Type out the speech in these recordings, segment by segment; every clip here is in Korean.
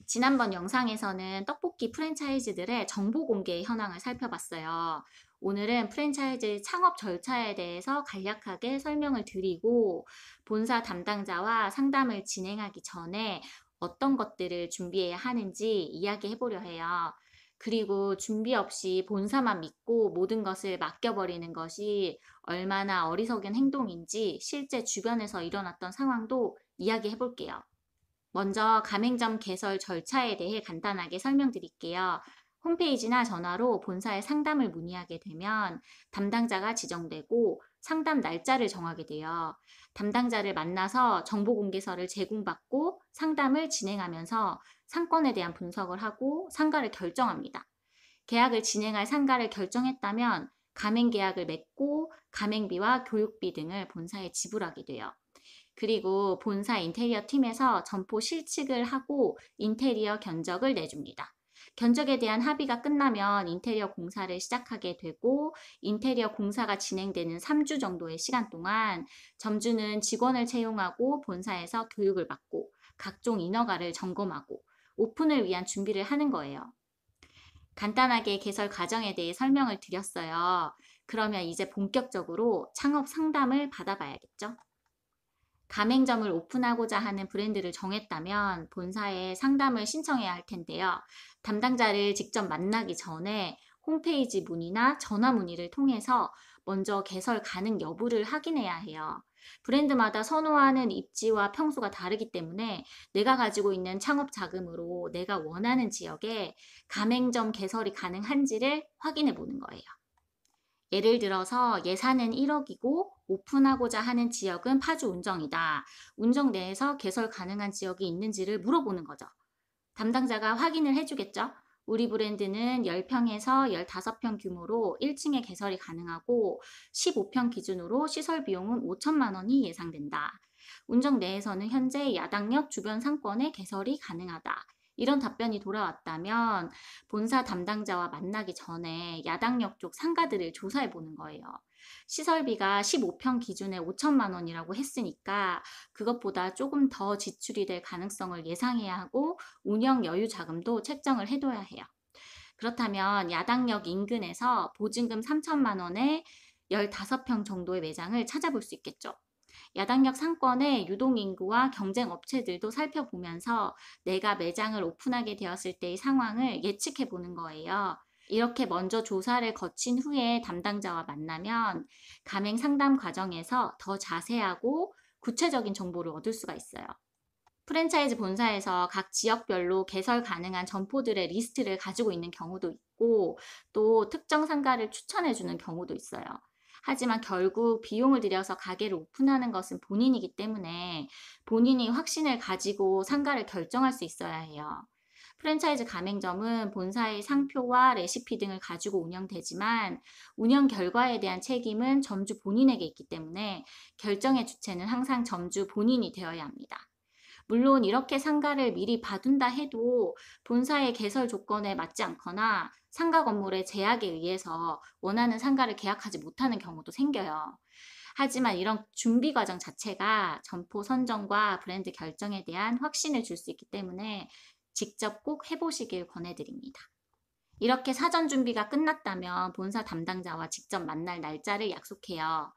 지난번 영상에서는 떡볶이 프랜차이즈들의 정보 공개 현황을 살펴봤어요. 오늘은 프랜차이즈 창업 절차에 대해서 간략하게 설명을 드리고 본사 담당자와 상담을 진행하기 전에 어떤 것들을 준비해야 하는지 이야기해 보려 해요. 그리고 준비 없이 본사만 믿고 모든 것을 맡겨버리는 것이 얼마나 어리석은 행동인지 실제 주변에서 일어났던 상황도 이야기해 볼게요. 먼저 가맹점 개설 절차에 대해 간단하게 설명드릴게요. 홈페이지나 전화로 본사에 상담을 문의하게 되면 담당자가 지정되고 상담 날짜를 정하게 돼요. 담당자를 만나서 정보공개서를 제공받고 상담을 진행하면서 상권에 대한 분석을 하고 상가를 결정합니다. 계약을 진행할 상가를 결정했다면 가맹계약을 맺고 가맹비와 교육비 등을 본사에 지불하게 돼요. 그리고 본사 인테리어 팀에서 점포 실측을 하고 인테리어 견적을 내줍니다. 견적에 대한 합의가 끝나면 인테리어 공사를 시작하게 되고 인테리어 공사가 진행되는 3주 정도의 시간 동안 점주는 직원을 채용하고 본사에서 교육을 받고 각종 인허가를 점검하고 오픈을 위한 준비를 하는 거예요. 간단하게 개설 과정에 대해 설명을 드렸어요. 그러면 이제 본격적으로 창업 상담을 받아봐야겠죠? 가맹점을 오픈하고자 하는 브랜드를 정했다면 본사에 상담을 신청해야 할 텐데요. 담당자를 직접 만나기 전에 홈페이지 문의나 전화 문의를 통해서 먼저 개설 가능 여부를 확인해야 해요. 브랜드마다 선호하는 입지와 평수가 다르기 때문에 내가 가지고 있는 창업 자금으로 내가 원하는 지역에 가맹점 개설이 가능한지를 확인해 보는 거예요. 예를 들어서 예산은 1억이고 오픈하고자 하는 지역은 파주 운정이다. 운정 내에서 개설 가능한 지역이 있는지를 물어보는 거죠. 담당자가 확인을 해주겠죠. 우리 브랜드는 10평에서 15평 규모로 1층에 개설이 가능하고 15평 기준으로 시설 비용은 5천만 원이 예상된다. 운정 내에서는 현재 야당역 주변 상권에 개설이 가능하다. 이런 답변이 돌아왔다면 본사 담당자와 만나기 전에 야당역 쪽 상가들을 조사해 보는 거예요. 시설비가 15평 기준에 5천만 원이라고 했으니까 그것보다 조금 더 지출이 될 가능성을 예상해야 하고 운영 여유 자금도 책정을 해둬야 해요. 그렇다면 야당역 인근에서 보증금 3천만 원에 15평 정도의 매장을 찾아볼 수 있겠죠. 야당역 상권의 유동인구와 경쟁 업체들도 살펴보면서 내가 매장을 오픈하게 되었을 때의 상황을 예측해 보는 거예요. 이렇게 먼저 조사를 거친 후에 담당자와 만나면 가맹 상담 과정에서 더 자세하고 구체적인 정보를 얻을 수가 있어요. 프랜차이즈 본사에서 각 지역별로 개설 가능한 점포들의 리스트를 가지고 있는 경우도 있고 또 특정 상가를 추천해 주는 경우도 있어요. 하지만 결국 비용을 들여서 가게를 오픈하는 것은 본인이기 때문에 본인이 확신을 가지고 상가를 결정할 수 있어야 해요. 프랜차이즈 가맹점은 본사의 상표와 레시피 등을 가지고 운영되지만 운영 결과에 대한 책임은 점주 본인에게 있기 때문에 결정의 주체는 항상 점주 본인이 되어야 합니다. 물론 이렇게 상가를 미리 봐둔다 해도 본사의 개설 조건에 맞지 않거나 상가 건물의 제약에 의해서 원하는 상가를 계약하지 못하는 경우도 생겨요. 하지만 이런 준비 과정 자체가 점포 선정과 브랜드 결정에 대한 확신을 줄 수 있기 때문에 직접 꼭 해보시길 권해드립니다. 이렇게 사전 준비가 끝났다면 본사 담당자와 직접 만날 날짜를 약속해요.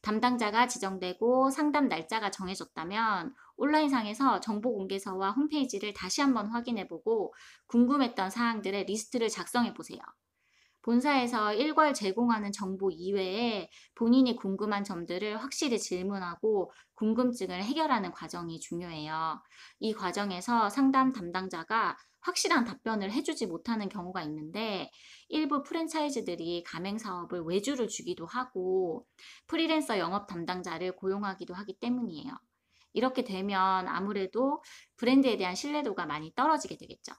담당자가 지정되고 상담 날짜가 정해졌다면 온라인상에서 정보공개서와 홈페이지를 다시 한번 확인해보고 궁금했던 사항들의 리스트를 작성해보세요. 본사에서 일괄 제공하는 정보 이외에 본인이 궁금한 점들을 확실히 질문하고 궁금증을 해결하는 과정이 중요해요. 이 과정에서 상담 담당자가 확실한 답변을 해주지 못하는 경우가 있는데 일부 프랜차이즈들이 가맹 사업을 외주를 주기도 하고 프리랜서 영업 담당자를 고용하기도 하기 때문이에요. 이렇게 되면 아무래도 브랜드에 대한 신뢰도가 많이 떨어지게 되겠죠.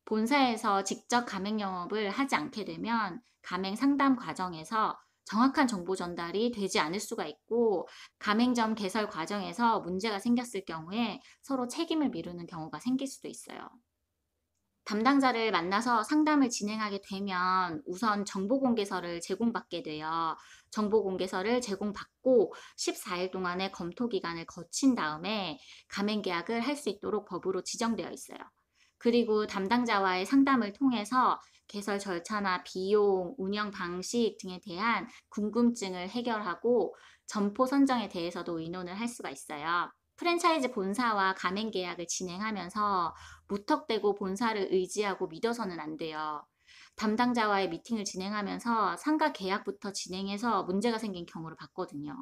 본사에서 직접 가맹 영업을 하지 않게 되면 가맹 상담 과정에서 정확한 정보 전달이 되지 않을 수가 있고 가맹점 개설 과정에서 문제가 생겼을 경우에 서로 책임을 미루는 경우가 생길 수도 있어요. 담당자를 만나서 상담을 진행하게 되면 우선 정보공개서를 제공받게 돼요. 정보공개서를 제공받고 14일 동안의 검토 기간을 거친 다음에 가맹계약을 할 수 있도록 법으로 지정되어 있어요. 그리고 담당자와의 상담을 통해서 개설 절차나 비용, 운영 방식 등에 대한 궁금증을 해결하고 점포 선정에 대해서도 의논을 할 수가 있어요. 프랜차이즈 본사와 가맹 계약을 진행하면서 무턱대고 본사를 의지하고 믿어서는 안 돼요. 담당자와의 미팅을 진행하면서 상가 계약부터 진행해서 문제가 생긴 경우를 봤거든요.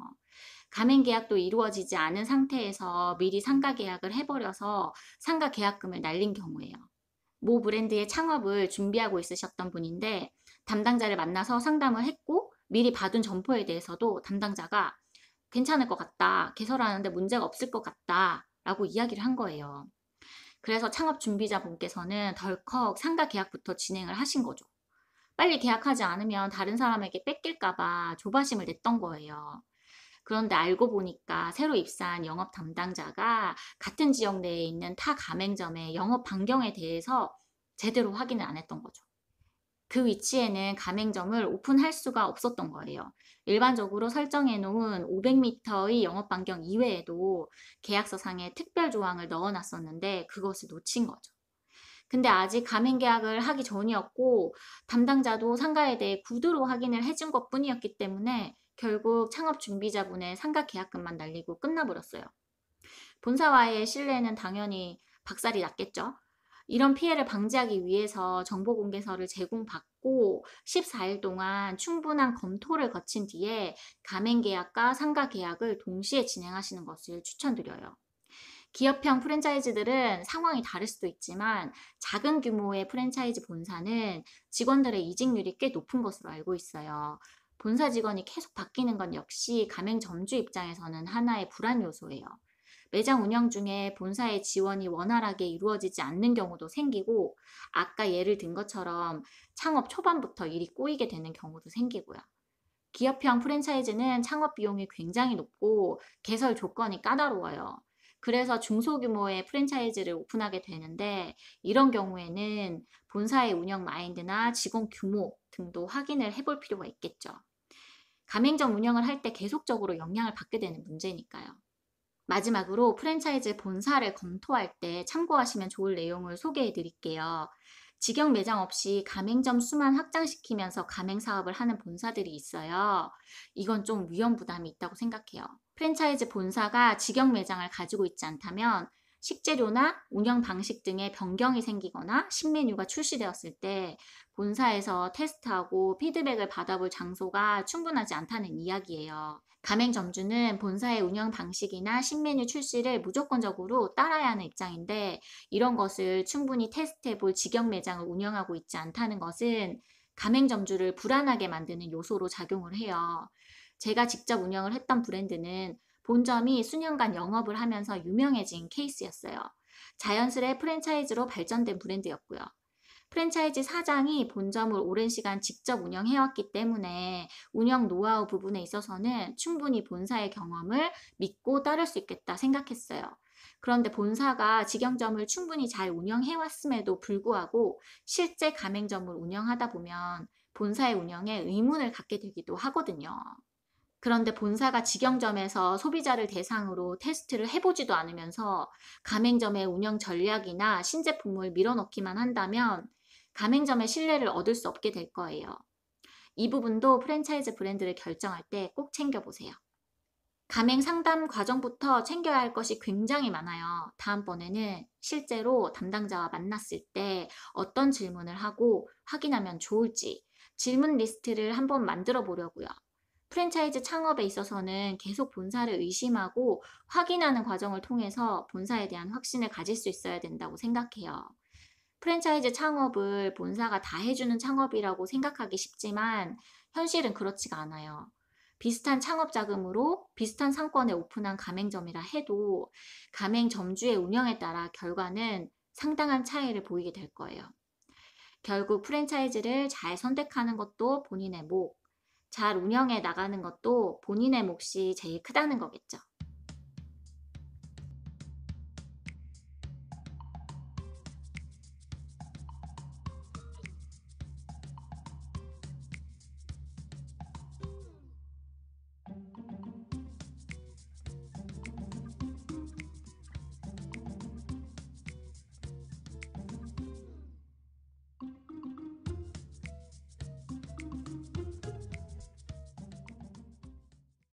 가맹 계약도 이루어지지 않은 상태에서 미리 상가 계약을 해버려서 상가 계약금을 날린 경우예요. 모 브랜드의 창업을 준비하고 있으셨던 분인데 담당자를 만나서 상담을 했고 미리 받은 점포에 대해서도 담당자가 괜찮을 것 같다. 개설하는데 문제가 없을 것 같다. 라고 이야기를 한 거예요. 그래서 창업 준비자분께서는 덜컥 상가 계약부터 진행을 하신 거죠. 빨리 계약하지 않으면 다른 사람에게 뺏길까봐 조바심을 냈던 거예요. 그런데 알고 보니까 새로 입사한 영업 담당자가 같은 지역 내에 있는 타 가맹점의 영업 반경에 대해서 제대로 확인을 안 했던 거죠. 그 위치에는 가맹점을 오픈할 수가 없었던 거예요. 일반적으로 설정해 놓은 500m의 영업 반경 이외에도 계약서상에 특별 조항을 넣어 놨었는데 그것을 놓친 거죠. 근데 아직 가맹 계약을 하기 전이었고 담당자도 상가에 대해 구두로 확인을 해준 것뿐이었기 때문에 결국 창업 준비자분의 상가 계약금만 날리고 끝나버렸어요. 본사와의 신뢰는 당연히 박살이 났겠죠. 이런 피해를 방지하기 위해서 정보공개서를 제공받고 14일 동안 충분한 검토를 거친 뒤에 가맹계약과 상가계약을 동시에 진행하시는 것을 추천드려요. 기업형 프랜차이즈들은 상황이 다를 수도 있지만 작은 규모의 프랜차이즈 본사는 직원들의 이직률이 꽤 높은 것으로 알고 있어요. 본사 직원이 계속 바뀌는 건 역시 가맹점주 입장에서는 하나의 불안 요소예요. 매장 운영 중에 본사의 지원이 원활하게 이루어지지 않는 경우도 생기고 아까 예를 든 것처럼 창업 초반부터 일이 꼬이게 되는 경우도 생기고요. 기업형 프랜차이즈는 창업 비용이 굉장히 높고 개설 조건이 까다로워요. 그래서 중소규모의 프랜차이즈를 오픈하게 되는데 이런 경우에는 본사의 운영 마인드나 직원 규모 등도 확인을 해볼 필요가 있겠죠. 가맹점 운영을 할 때 계속적으로 영향을 받게 되는 문제니까요. 마지막으로 프랜차이즈 본사를 검토할 때 참고하시면 좋을 내용을 소개해 드릴게요. 직영 매장 없이 가맹점 수만 확장시키면서 가맹 사업을 하는 본사들이 있어요. 이건 좀 위험 부담이 있다고 생각해요. 프랜차이즈 본사가 직영 매장을 가지고 있지 않다면 식재료나 운영 방식 등의 변경이 생기거나 신메뉴가 출시되었을 때 본사에서 테스트하고 피드백을 받아볼 장소가 충분하지 않다는 이야기예요. 가맹점주는 본사의 운영 방식이나 신메뉴 출시를 무조건적으로 따라야 하는 입장인데 이런 것을 충분히 테스트해 볼 직영 매장을 운영하고 있지 않다는 것은 가맹점주를 불안하게 만드는 요소로 작용을 해요. 제가 직접 운영을 했던 브랜드는 본점이 수년간 영업을 하면서 유명해진 케이스였어요. 자연스레 프랜차이즈로 발전된 브랜드였고요. 프랜차이즈 사장이 본점을 오랜 시간 직접 운영해왔기 때문에 운영 노하우 부분에 있어서는 충분히 본사의 경험을 믿고 따를 수 있겠다 생각했어요. 그런데 본사가 직영점을 충분히 잘 운영해왔음에도 불구하고 실제 가맹점을 운영하다 보면 본사의 운영에 의문을 갖게 되기도 하거든요. 그런데 본사가 직영점에서 소비자를 대상으로 테스트를 해보지도 않으면서 가맹점의 운영 전략이나 신제품을 밀어넣기만 한다면 가맹점의 신뢰를 얻을 수 없게 될 거예요. 이 부분도 프랜차이즈 브랜드를 결정할 때 꼭 챙겨보세요. 가맹 상담 과정부터 챙겨야 할 것이 굉장히 많아요. 다음번에는 실제로 담당자와 만났을 때 어떤 질문을 하고 확인하면 좋을지 질문 리스트를 한번 만들어 보려고요. 프랜차이즈 창업에 있어서는 계속 본사를 의심하고 확인하는 과정을 통해서 본사에 대한 확신을 가질 수 있어야 된다고 생각해요. 프랜차이즈 창업을 본사가 다 해주는 창업이라고 생각하기 쉽지만 현실은 그렇지가 않아요. 비슷한 창업 자금으로 비슷한 상권에 오픈한 가맹점이라 해도 가맹점주의 운영에 따라 결과는 상당한 차이를 보이게 될 거예요. 결국 프랜차이즈를 잘 선택하는 것도 본인의 몫, 잘 운영해 나가는 것도 본인의 몫이 제일 크다는 거겠죠.